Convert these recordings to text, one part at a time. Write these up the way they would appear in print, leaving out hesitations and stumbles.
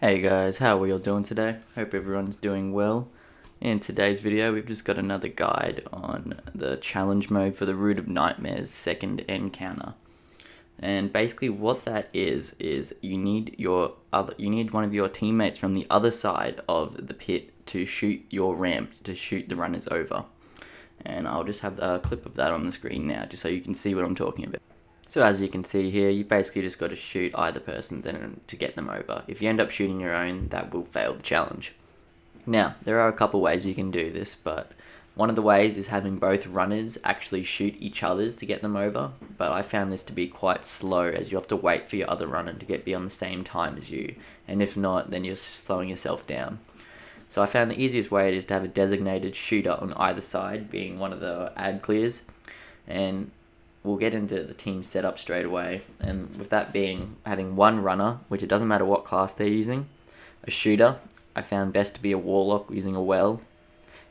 Hey guys, how are we all doing today? Hope everyone's doing well. In today's video, we've just got another guide on the challenge mode for the Root of Nightmares second encounter. And basically what that is you need one of your teammates from the other side of the pit to shoot your ramp, to shoot the runners over. And I'll just have a clip of that on the screen now, just so you can see what I'm talking about. So as you can see here, you basically just got to shoot either person then to get them over. If you end up shooting your own, that will fail the challenge. Now, there are a couple ways you can do this, but one of the ways is having both runners actually shoot each other's to get them over, but I found this to be quite slow, as you have to wait for your other runner to be on the same time as you, and if not, then you're slowing yourself down. So I found the easiest way is to have a designated shooter on either side, being one of the ad clears, and we'll get into the team setup straight away. And with that being having one runner, which it doesn't matter what class they're using, a shooter, I found best to be a warlock using a well,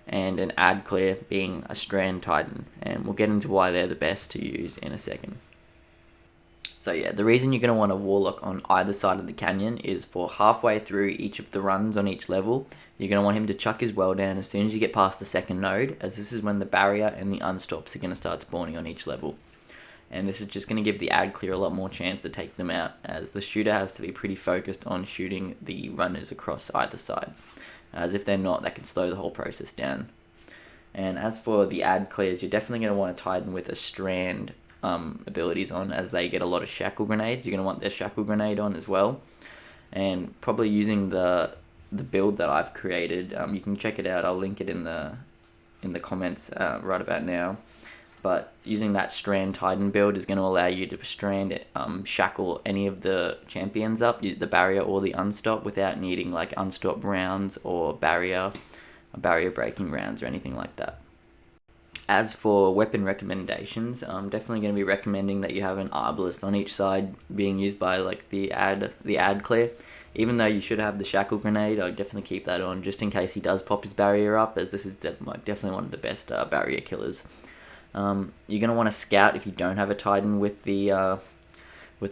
and an ad clear being a strand titan. And we'll get into why they're the best to use in a second. So yeah, the reason you're going to want a warlock on either side of the canyon is for halfway through each of the runs on each level, you're going to want him to chuck his well down as soon as you get past the second node, as this is when the barrier and the unstops are going to start spawning on each level. And this is just going to give the ad clear a lot more chance to take them out, as the shooter has to be pretty focused on shooting the runners across either side, as if they're not, that can slow the whole process down. And as for the ad clears, you're definitely going to want to tie them with a strand abilities on, as they get a lot of shackle grenades. You're going to want their shackle grenade on as well, and probably using the build that I've created. You can check it out, I'll link it in the comments right about now. But using that strand titan build is going to allow you to strand shackle any of the champions up, the barrier or the unstop, without needing like unstop rounds or barrier breaking rounds or anything like that. As for weapon recommendations, I'm definitely going to be recommending that you have an arbalist on each side being used by like the ad clear. Even though you should have the shackle grenade, I'll definitely keep that on just in case he does pop his barrier up, as this is definitely one of the best barrier killers. You're going to want to scout if you don't have a titan with the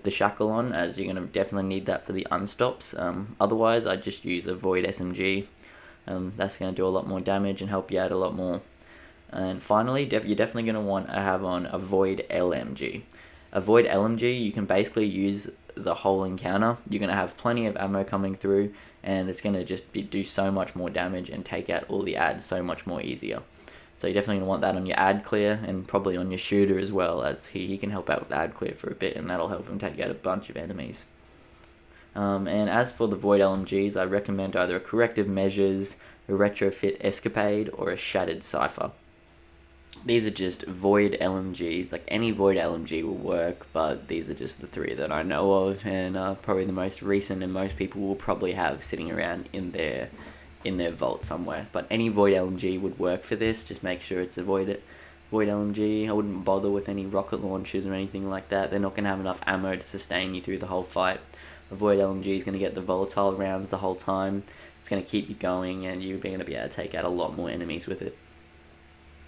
shackle on, as you're going to definitely need that for the unstops. Otherwise, I just use a void SMG. That's going to do a lot more damage and help you out a lot more. And finally, you're definitely going to want to have on a void LMG. A void LMG, you can basically use the whole encounter. You're going to have plenty of ammo coming through, and it's going to just do so much more damage and take out all the ads so much more easier. So you're definitely going to want that on your ad clear, and probably on your shooter as well, as he can help out with ad clear for a bit, and that'll help him take out a bunch of enemies. And as for the void LMGs, I recommend either a corrective measures, a retrofit escapade, or a shattered cipher. These are just void LMGs, like any void LMG will work, but these are just the three that I know of, and probably the most recent, and most people will probably have sitting around in their vault somewhere. But any void LMG would work for this. Just make sure it's a void LMG. I wouldn't bother with any rocket launchers or anything like that. They're not going to have enough ammo to sustain you through the whole fight. A void LMG is going to get the volatile rounds the whole time. It's going to keep you going, and you're going to be able to take out a lot more enemies with it.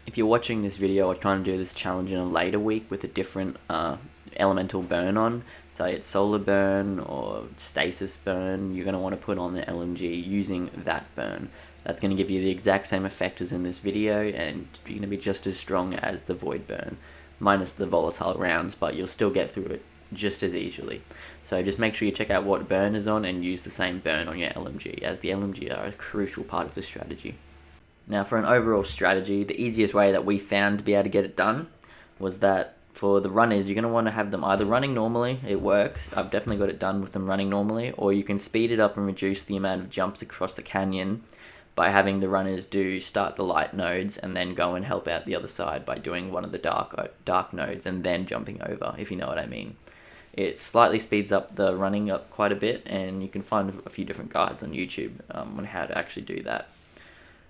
If you're watching this video or trying to do this challenge in a later week with a different elemental burn on, say it's solar burn or stasis burn, you're going to want to put on the LMG using that burn. That's going to give you the exact same effect as in this video, and you're going to be just as strong as the void burn, minus the volatile rounds, but you'll still get through it just as easily. So just make sure you check out what burn is on and use the same burn on your LMG, as the LMG are a crucial part of the strategy. Now, for an overall strategy, the easiest way that we found to be able to get it done was that for the runners, you're going to want to have them either running normally, it works, I've definitely got it done with them running normally, or you can speed it up and reduce the amount of jumps across the canyon by having the runners start the light nodes and then go and help out the other side by doing one of the dark nodes and then jumping over, if you know what I mean. It slightly speeds up the running up quite a bit, and you can find a few different guides on YouTube on how to actually do that.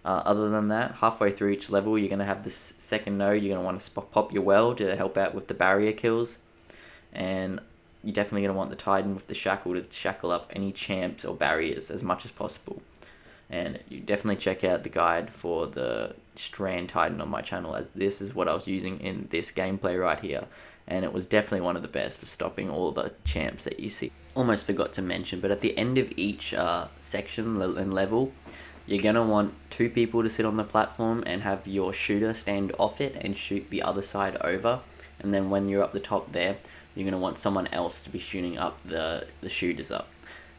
Other than that, halfway through each level, you're going to have this second node. You're going to want to pop your well to help out with the barrier kills. And you're definitely going to want the Titan with the shackle to shackle up any champs or barriers as much as possible. And you definitely check out the guide for the Strand Titan on my channel, as this is what I was using in this gameplay right here. and it was definitely one of the best for stopping all the champs that you see. Almost forgot to mention, but at the end of each section and level, you're going to want 2 people to sit on the platform and have your shooter stand off it and shoot the other side over. And then when you're up the top there, you're going to want someone else to be shooting up the shooters up.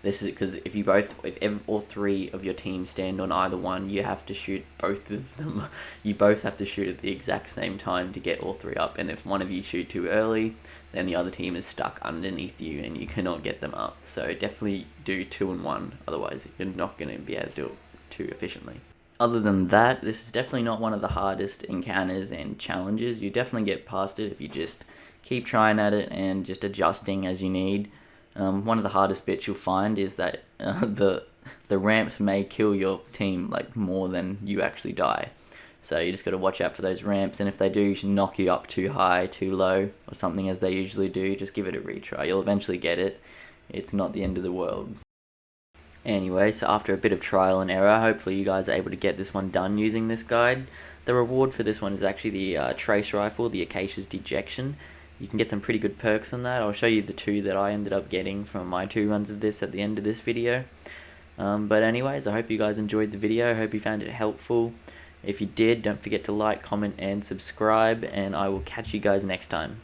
This is because if all 3 of your team stand on either one, you have to shoot both of them. You both have to shoot at the exact same time to get all 3 up. And if one of you shoot too early, then the other team is stuck underneath you and you cannot get them up. So definitely do 2 and 1, otherwise you're not going to be able to do it too efficiently. Other than that, this is definitely not one of the hardest encounters and challenges. You definitely get past it if you just keep trying at it and just adjusting as you need. One of the hardest bits you'll find is that the ramps may kill your team like more than you actually die. So you just got to watch out for those ramps, and if they do knock you up too high, too low, or something as they usually do, just give it a retry. You'll eventually get it. It's not the end of the world. Anyway, so after a bit of trial and error, hopefully you guys are able to get this one done using this guide. The reward for this one is actually the trace rifle, the Acacia's Dejection. You can get some pretty good perks on that. I'll show you the 2 that I ended up getting from my 2 runs of this at the end of this video. But anyways, I hope you guys enjoyed the video. I hope you found it helpful. If you did, don't forget to like, comment, and subscribe, and I will catch you guys next time.